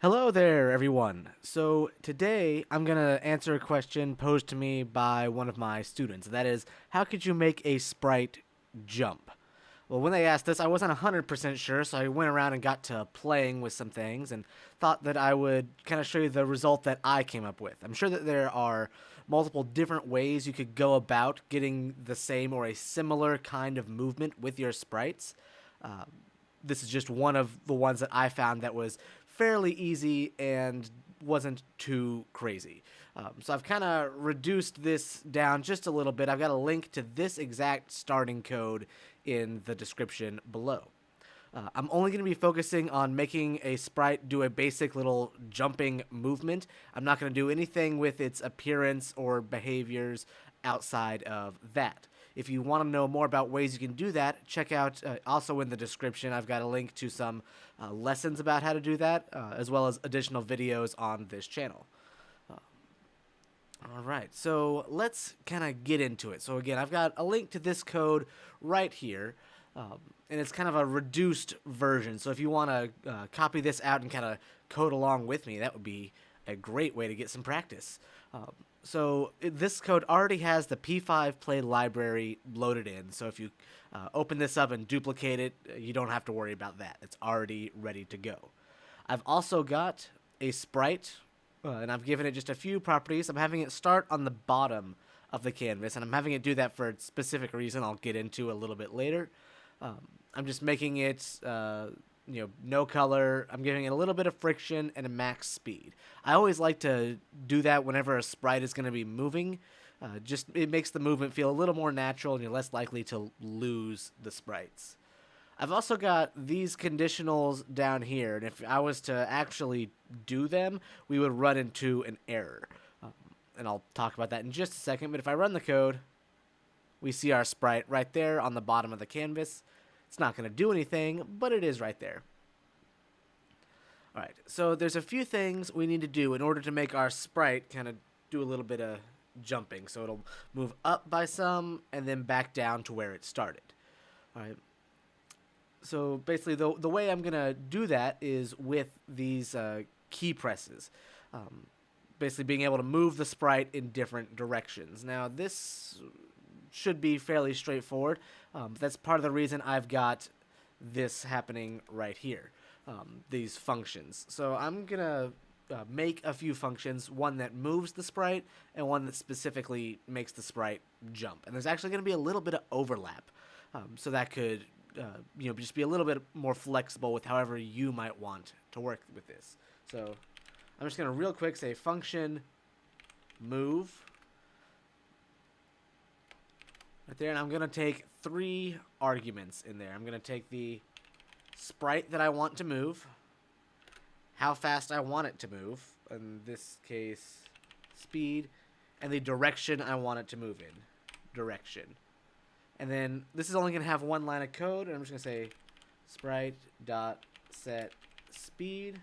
Hello there, everyone. So today I'm going to answer a question posed to me by one of my students. That is, how could you make a sprite jump? Well, when they asked this, I wasn't 100% sure, so I went around and got to playing with some things and thought that I would kind of show you the result that I came up with. I'm sure that there are multiple different ways you could go about getting the same or a similar kind of movement with your sprites. Uh, this is just one of the ones that I found that was fairly easy and wasn't too crazy. So I've kind of reduced this down just a little bit. I've got a link to this exact starting code in the description below. I'm only going to be focusing on making a sprite do a basic little jumping movement. I'm not going to do anything with its appearance or behaviors outside of that. If you want to know more about ways you can do that, check out also in the description. I've got a link to some lessons about how to do that, as well as additional videos on this channel. All right, so let's kind of get into it. So again, I've got a link to this code right here, and it's kind of a reduced version. So if you want to copy this out and kind of code along with me, that would be a great way to get some practice. This code already has the P5 play library loaded in. So if you open this up and duplicate it, you don't have to worry about that. It's already ready to go. I've also got a sprite, and I've given it just a few properties. I'm having it start on the bottom of the canvas, and I'm having it do that for a specific reason I'll get into a little bit later. I'm just making it, no color. I'm giving it a little bit of friction and a max speed. I always like to do that whenever a sprite is going to be moving. It makes the movement feel a little more natural, and you're less likely to lose the sprites. I've also got these conditionals down here, and if I was to actually do them, we would run into an error. And I'll talk about that in just a second, but if I run the code, we see our sprite right there on the bottom of the canvas. It's not going to do anything, but it is right there. All right, so there's a few things we need to do in order to make our sprite kind of do a little bit of jumping. So it'll move up by some and then back down to where it started. All right. So basically, the way I'm going to do that is with these key presses. Basically being able to move the sprite in different directions. Now, this should be fairly straightforward. That's part of the reason I've got this happening right here, these functions. So I'm going to make a few functions, one that moves the sprite and one that specifically makes the sprite jump. And there's actually going to be a little bit of overlap. So that could just be a little bit more flexible with however you might want to work with this. So I'm just going to real quick say function move right there, and I'm going to take 3 arguments in there. I'm going to take the sprite that I want to move, how fast I want it to move, in this case speed, and the direction I want it to move in, direction. And then this is only going to have one line of code, and I'm just going to say sprite dot set speed.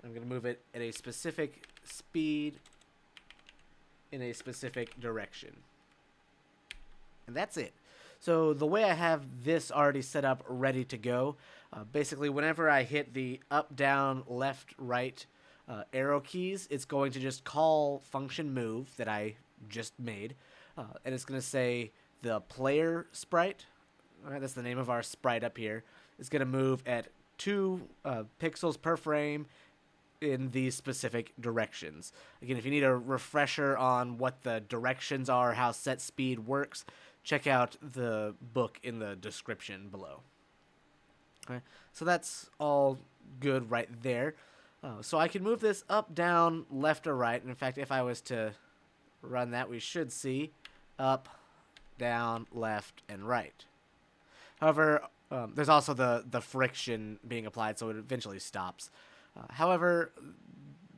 I'm going to move it at a specific speed in a specific direction. And that's it. So the way I have this already set up ready to go, basically whenever I hit the up, down, left, right arrow keys, it's going to just call function move that I just made, and it's going to say the player sprite, all right, that's the name of our sprite up here, is going to move at 2 pixels per frame in these specific directions. Again, if you need a refresher on what the directions are, how set speed works, check out the book in the description below. Okay, so that's all good right there. So I can move this up, down, left, or right. And in fact, if I was to run that, we should see up, down, left, and right. However, there's also the friction being applied, so it eventually stops. However,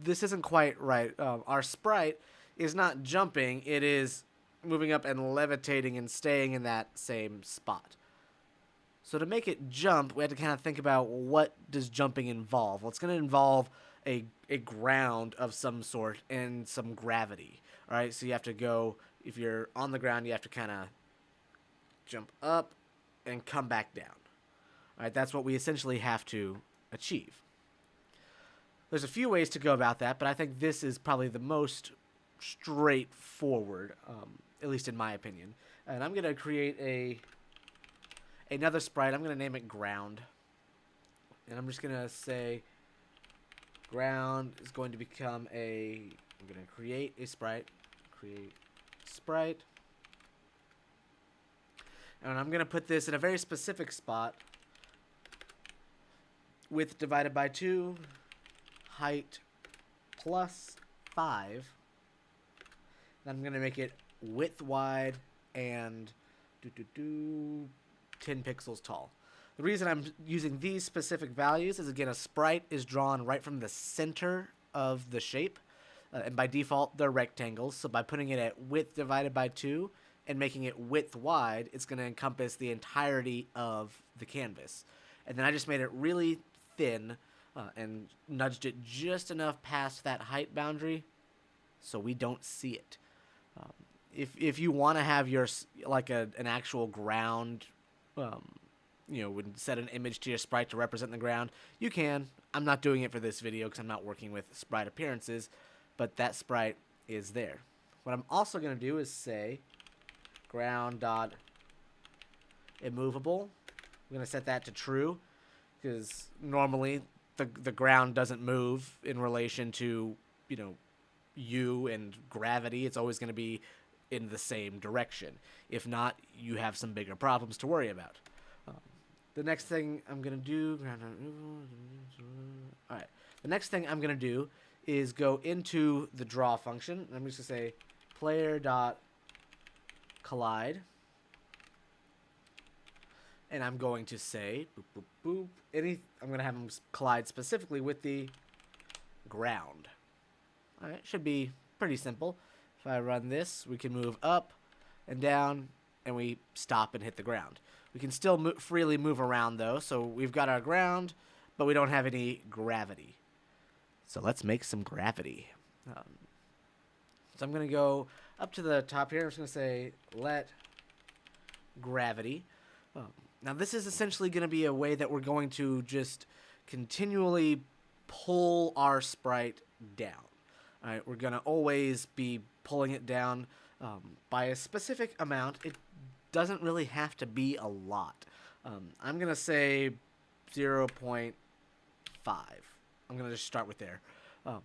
this isn't quite right. Our sprite is not jumping. It is moving up and levitating and staying in that same spot. So to make it jump, we have to kind of think about what does jumping involve. Well, it's going to involve a ground of some sort and some gravity. All right, so you have to go, if you're on the ground, you have to kind of jump up and come back down. All right, that's what we essentially have to achieve. There's a few ways to go about that, but I think this is probably the most straightforward, at least in my opinion. And I'm going to create another sprite. I'm going to name it ground. And I'm just going to say ground is going to become I'm going to create a sprite. Create sprite. And I'm going to put this in a very specific spot. Width divided by 2. Height plus 5. Then I'm going to make it width wide and 10 pixels tall. The reason I'm using these specific values is, again, a sprite is drawn right from the center of the shape. And by default, they're rectangles. So by putting it at width divided by 2 and making it width wide, it's going to encompass the entirety of the canvas. And then I just made it really thin and nudged it just enough past that height boundary so we don't see it. If you want to have your an actual ground, would set an image to your sprite to represent the ground, you can. I'm not doing it for this video because I'm not working with sprite appearances, but that sprite is there. What I'm also going to do is say ground dot immovable. I'm going to set that to true because normally the ground doesn't move in relation to you and gravity. It's always going to be in the same direction. If not, you have some bigger problems to worry about. The next thing I'm going to do... Alright. The next thing I'm going to do is go into the draw function. I'm just going to say player.collide. And I'm going to say... boop, boop, boop, I'm going to have them collide specifically with the ground. Alright, should be pretty simple. If I run this, we can move up and down, and we stop and hit the ground. We can still freely move around, though, so we've got our ground, but we don't have any gravity. So let's make some gravity. So I'm going to go up to the top here. I'm just going to say let gravity. Now, this is essentially going to be a way that we're going to just continually pull our sprite down. All right, we're going to always be pulling it down by a specific amount. It doesn't really have to be a lot. I'm going to say 0.5. I'm going to just start with there. I'm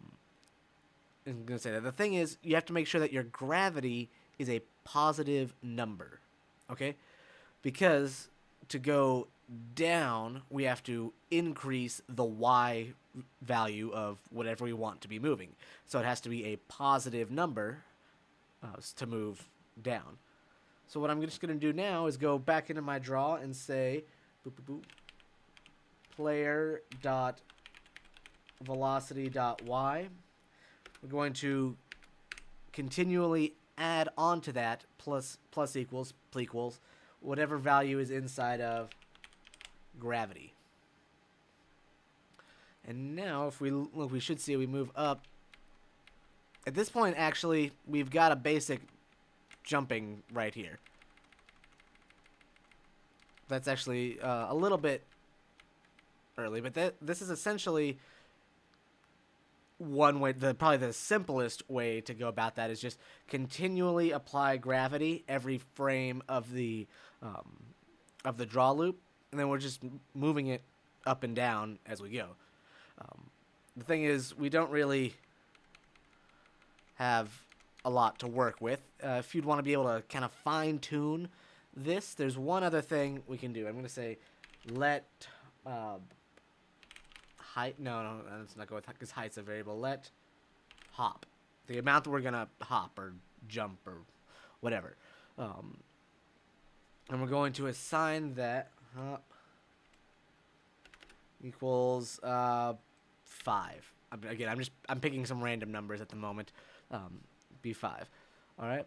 going to say that. The thing is, you have to make sure that your gravity is a positive number. Okay? Because to go down, we have to increase the y value of whatever we want to be moving. So it has to be a positive number to move down. So what I'm just going to do now is go back into my draw and say boop, boop, boop, player.velocity.y. We're going to continually add on to that plus equals whatever value is inside of gravity. And now if we look, we should see we move up. At this point, actually, we've got a basic jumping right here. That's actually a little bit early, but this is essentially one way. Probably the simplest way to go about that is just continually apply gravity every frame of the draw loop, and then we're just moving it up and down as we go. The thing is, we don't really have a lot to work with. If you'd want to be able to kind of fine-tune this, there's one other thing we can do. I'm going to say let height. No, let's not go with because height's a variable. Let hop. The amount that we're going to hop or jump or whatever. And we're going to assign that hop equals 5. Again, I'm picking some random numbers at the moment. Be 5. All right.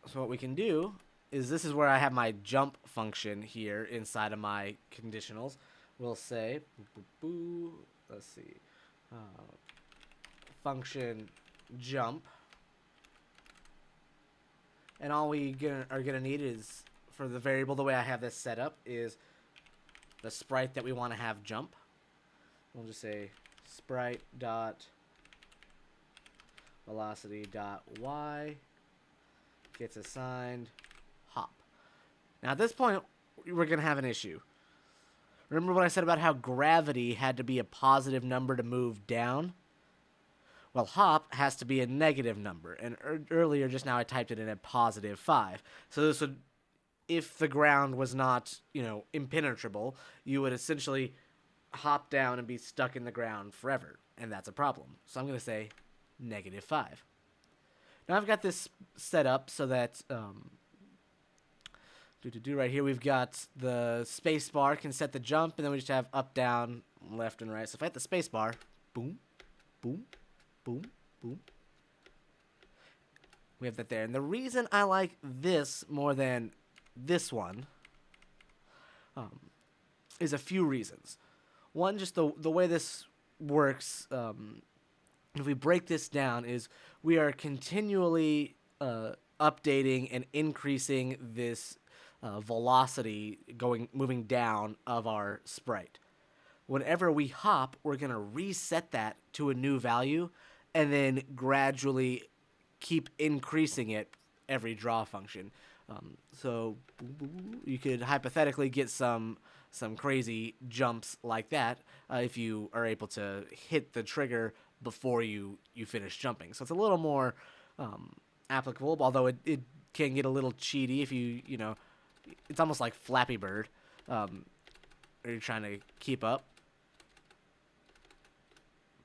So what we can do is this is where I have my jump function here inside of my conditionals. We'll say, let's see, function jump, and all we are gonna need is for the variable. The way I have this set up is the sprite that we want to have jump. We'll just say sprite dot velocity dot y gets assigned hop. Now at this point, we're going to have an issue. Remember what I said about how gravity had to be a positive number to move down? Well, hop has to be a negative number, and earlier just now I typed it in at positive 5. So this would, if the ground was not, impenetrable, you would essentially hop down and be stuck in the ground forever, and that's a problem. So I'm going to say negative 5. Now I've got this set up so that right here we've got the space bar can set the jump, and then we just have up, down, left, and right. So if I hit the space bar, boom, boom, boom, boom, we have that there. And the reason I like this more than this one is a few reasons. One, just the way this works, if we break this down, is we are continually updating and increasing this velocity moving down of our sprite. Whenever we hop, we're going to reset that to a new value and then gradually keep increasing it every draw function. So you could hypothetically get some crazy jumps like that if you are able to hit the trigger before you finish jumping. So it's a little more applicable, although it can get a little cheaty if it's almost like Flappy Bird. Or you're trying to keep up.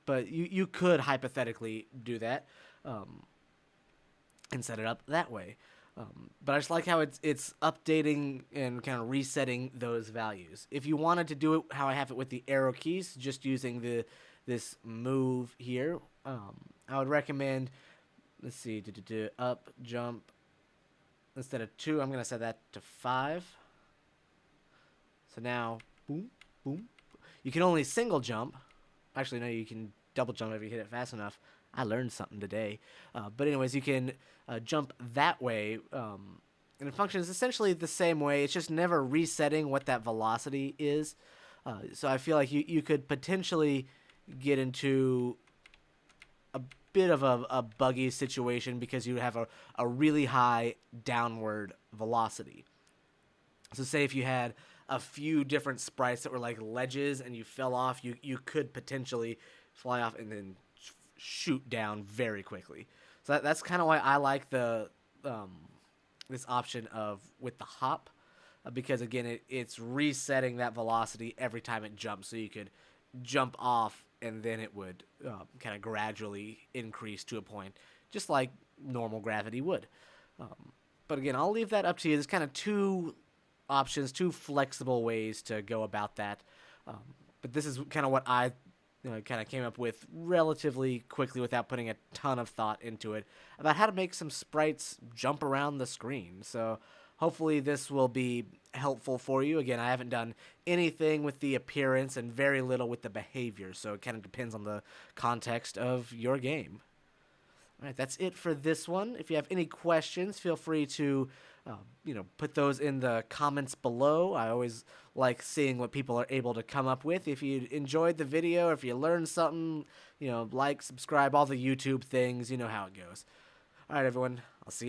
But you could hypothetically do that and set it up that way. But I just like how it's updating and kind of resetting those values. If you wanted to do it how I have it with the arrow keys, just using this move here, I would recommend, let's see, up, jump. Instead of 2, I'm going to set that to 5. So now, boom, boom. You can only single jump. Actually, no, you can double jump if you hit it fast enough. I learned something today. But anyways, you can jump that way. And it functions essentially the same way. It's just never resetting what that velocity is. So I feel like you could potentially get into a bit of a buggy situation because you have a really high downward velocity. So say if you had a few different sprites that were like ledges and you fell off, you could potentially fly off and then shoot down very quickly. So that's kind of why I like the this option with the hop, because again it's resetting that velocity every time it jumps, so you could jump off and then it would kind of gradually increase to a point, just like normal gravity would. But again, I'll leave that up to you. There's kind of two options, two flexible ways to go about that. But this is kind of what I kind of came up with relatively quickly without putting a ton of thought into it, about how to make some sprites jump around the screen. So hopefully this will be helpful for you. Again, I haven't done anything with the appearance and very little with the behavior, so it kind of depends on the context of your game. All right, that's it for this one. If you have any questions, feel free to put those in the comments below. I always like seeing what people are able to come up with. If you enjoyed the video, or if you learned something, like, subscribe, all the YouTube things, you know how it goes. All right, everyone.